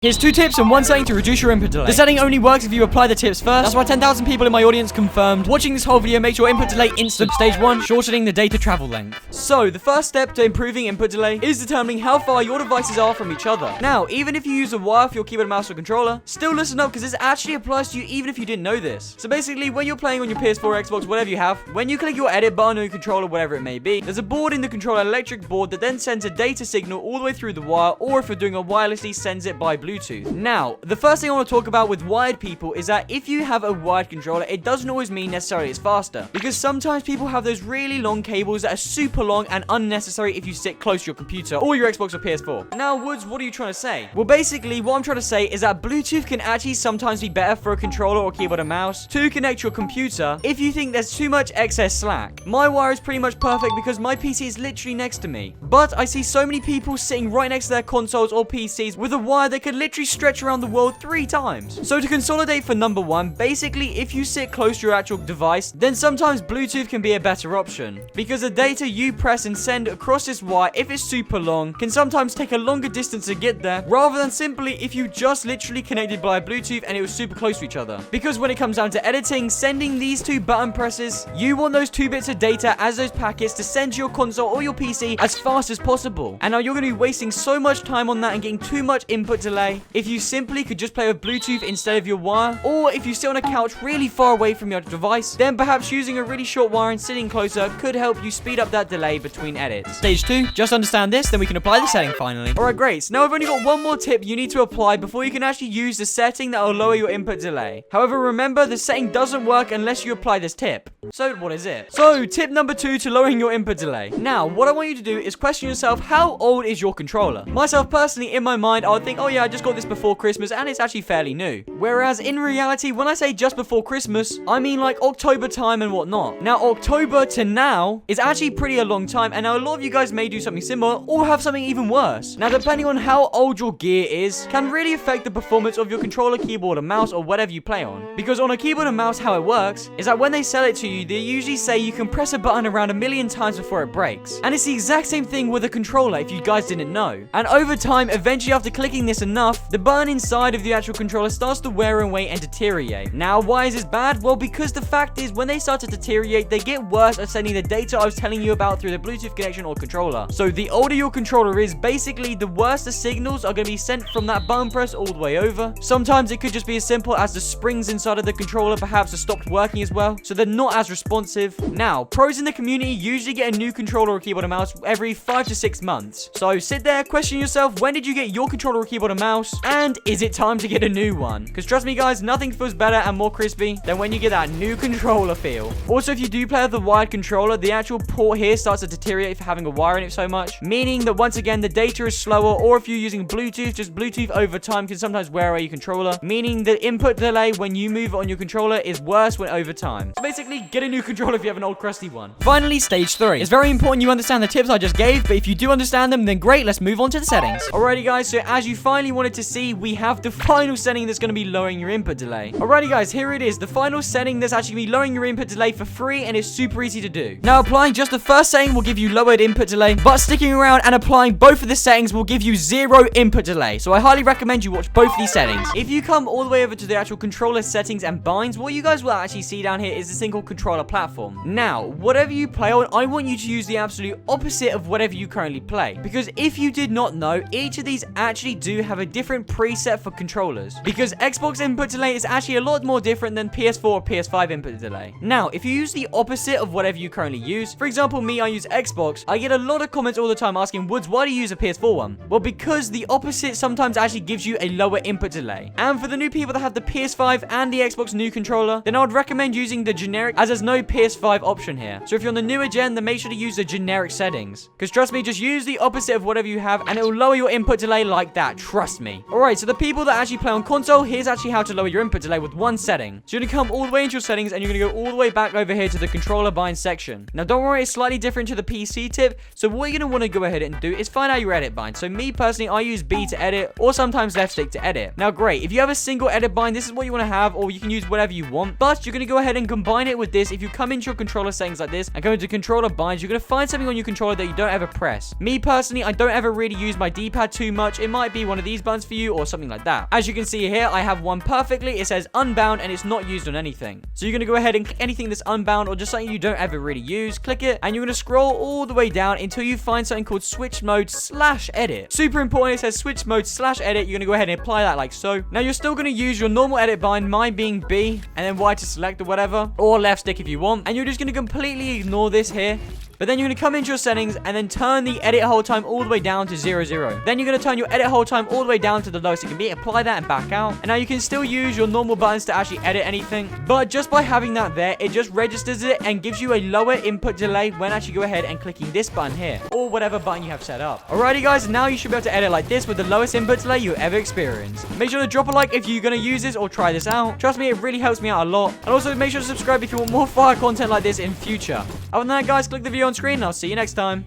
Here's 2 tips and 1 setting to reduce your input delay. The setting only works if you apply the tips first. That's why 10,000 people in my audience confirmed. Watching this whole video makes your input delay instant. Stage 1, shortening the data travel length. So, the first step to improving input delay is determining how far your devices are from each other. Now, even if you use a wire for your keyboard, mouse, or controller, still listen up because this actually applies to you even if you didn't know this. So basically, when you're playing on your PS4, Xbox, whatever you have, when you click your edit button on your controller, whatever it may be, there's a board in the controller, electric board, that then sends a data signal all the way through the wire, or if you're doing it wirelessly, sends it by Bluetooth. Now, the first thing I want to talk about with wired people is that if you have a wired controller, it doesn't always mean necessarily it's faster. Because sometimes people have those really long cables that are super long and unnecessary if you sit close to your computer or your Xbox or PS4. Now, Woods, what are you trying to say? Well, basically, what I'm trying to say is that Bluetooth can actually sometimes be better for a controller or keyboard and mouse to connect your computer if you think there's too much excess slack. My wire is pretty much perfect because my PC is literally next to me. But I see so many people sitting right next to their consoles or PCs with a wire that could literally stretch around the world 3 times. So to consolidate for number 1, basically if you sit close to your actual device, then sometimes Bluetooth can be a better option. Because the data you press and send across this wire, if it's super long, can sometimes take a longer distance to get there, rather than simply if you just literally connected by Bluetooth and it was super close to each other. Because when it comes down to editing, sending these 2 button presses, you want those 2 bits of data as those packets to send to your console or your PC as fast as possible. And now you're going to be wasting so much time on that and getting too much input delay if you simply could just play with Bluetooth instead of your wire, or if you sit on a couch really far away from your device, then perhaps using a really short wire and sitting closer could help you speed up that delay between edits. Stage 2, just understand this, then we can apply the setting finally. Alright, great. So now I've only got one more tip you need to apply before you can actually use the setting that will lower your input delay. However, remember, the setting doesn't work unless you apply this tip. So what is it? So tip number 2 to lowering your input delay. Now, what I want you to do is question yourself, how old is your controller? Myself personally, in my mind, I would think, oh yeah, I just got this before Christmas and it's actually fairly new. Whereas in reality, when I say just before Christmas, I mean like October time and whatnot. Now, October to now is actually pretty a long time, and now a lot of you guys may do something similar or have something even worse. Now, depending on how old your gear is, can really affect the performance of your controller, keyboard, and mouse, or whatever you play on. Because on a keyboard and mouse, how it works is that when they sell it to you, they usually say you can press a button around 1,000,000 times before it breaks. And it's the exact same thing with a controller, if you guys didn't know. And over time, eventually after clicking this enough, the button inside of the actual controller starts to wear away and deteriorate. Now, why is this bad? Well, because the fact is, when they start to deteriorate, they get worse at sending the data I was telling you about through the Bluetooth connection or controller. So the older your controller is, basically the worse the signals are going to be sent from that button press all the way over. Sometimes it could just be as simple as the springs inside of the controller perhaps have stopped working as well, so they're not as responsive. Now, pros in the community usually get a new controller or keyboard and mouse every 5 to 6 months. So sit there, question yourself, when did you get your controller or keyboard and mouse? And is it time to get a new one? Because trust me guys, nothing feels better and more crispy than when you get that new controller feel. Also, if you do play with the wired controller, the actual port here starts to deteriorate for having a wire in it so much, meaning that once again the data is slower, or if you're using Bluetooth, just Bluetooth over time can sometimes wear away your controller, meaning the input delay when you move on your controller is worse when over time. So basically, get a new controller if you have an old crusty one. Finally, stage 3. It's very important you understand the tips I just gave, but if you do understand them, then great, let's move on to the settings. Alrighty guys, so as you finally wanted to see, we have the final setting that's going to be lowering your input delay. Alrighty guys, here it is, the final setting that's actually going to be lowering your input delay for free, and it's super easy to do. Now, applying just the first setting will give you lowered input delay, but sticking around and applying both of the settings will give you 0 input delay. So I highly recommend you watch both of these settings. If you come all the way over to the actual controller settings and binds, what you guys will actually see down here is this thing called controller platform. Now, whatever you play on, I want you to use the absolute opposite of whatever you currently play. Because if you did not know, each of these actually do have a different preset for controllers. Because Xbox input delay is actually a lot more different than PS4 or PS5 input delay. Now, if you use the opposite of whatever you currently use, for example, me, I use Xbox, I get a lot of comments all the time asking, Woods, why do you use a PS4 one? Well, because the opposite sometimes actually gives you a lower input delay. And for the new people that have the PS5 and the Xbox new controller, then I would recommend using the generic, as there's no PS5 option here. So if you're on the newer gen, then make sure to use the generic settings. Because trust me, just use the opposite of whatever you have and it will lower your input delay like that, trust me. Alright, so the people that actually play on console, here's actually how to lower your input delay with one setting. So you're going to come all the way into your settings and you're going to go all the way back over here to the controller bind section. Now don't worry, it's slightly different to the PC tip, so what you're going to want to go ahead and do is find out your edit bind. So me personally, I use B to edit or sometimes left stick to edit. Now great, if you have a single edit bind, this is what you want to have, or you can use whatever you want, but you're going to go ahead and combine it with this. If you come into your controller settings like this and go into controller binds, you're going to find something on your controller that you don't ever press. Me personally, I don't ever really use my D-pad too much. It might be one of these buttons buttons for you or something like that. As you can see here, I have one perfectly. It says unbound and it's not used on anything. So you're going to go ahead and click anything that's unbound or just something you don't ever really use. Click it and you're going to scroll all the way down until you find something called switch mode / edit. Super important, it says switch mode / edit. You're going to go ahead and apply that like so. Now you're still going to use your normal edit bind, mine being B, and then Y to select or whatever, or left stick if you want. And you're just going to completely ignore this here. But then you're going to come into your settings and then turn the edit hold time all the way down to 0, 0. Then you're going to turn your edit hold time all the way down to the lowest it can be. Apply that and back out. And now you can still use your normal buttons to actually edit anything. But just by having that there, it just registers it and gives you a lower input delay when actually go ahead and clicking this button here. Or whatever button you have set up. Alrighty guys, now you should be able to edit like this with the lowest input delay you ever experienced. Make sure to drop a like if you're going to use this or try this out. Trust me, it really helps me out a lot. And also make sure to subscribe if you want more fire content like this in future. Other than that guys, click the video on screen and I'll see you next time.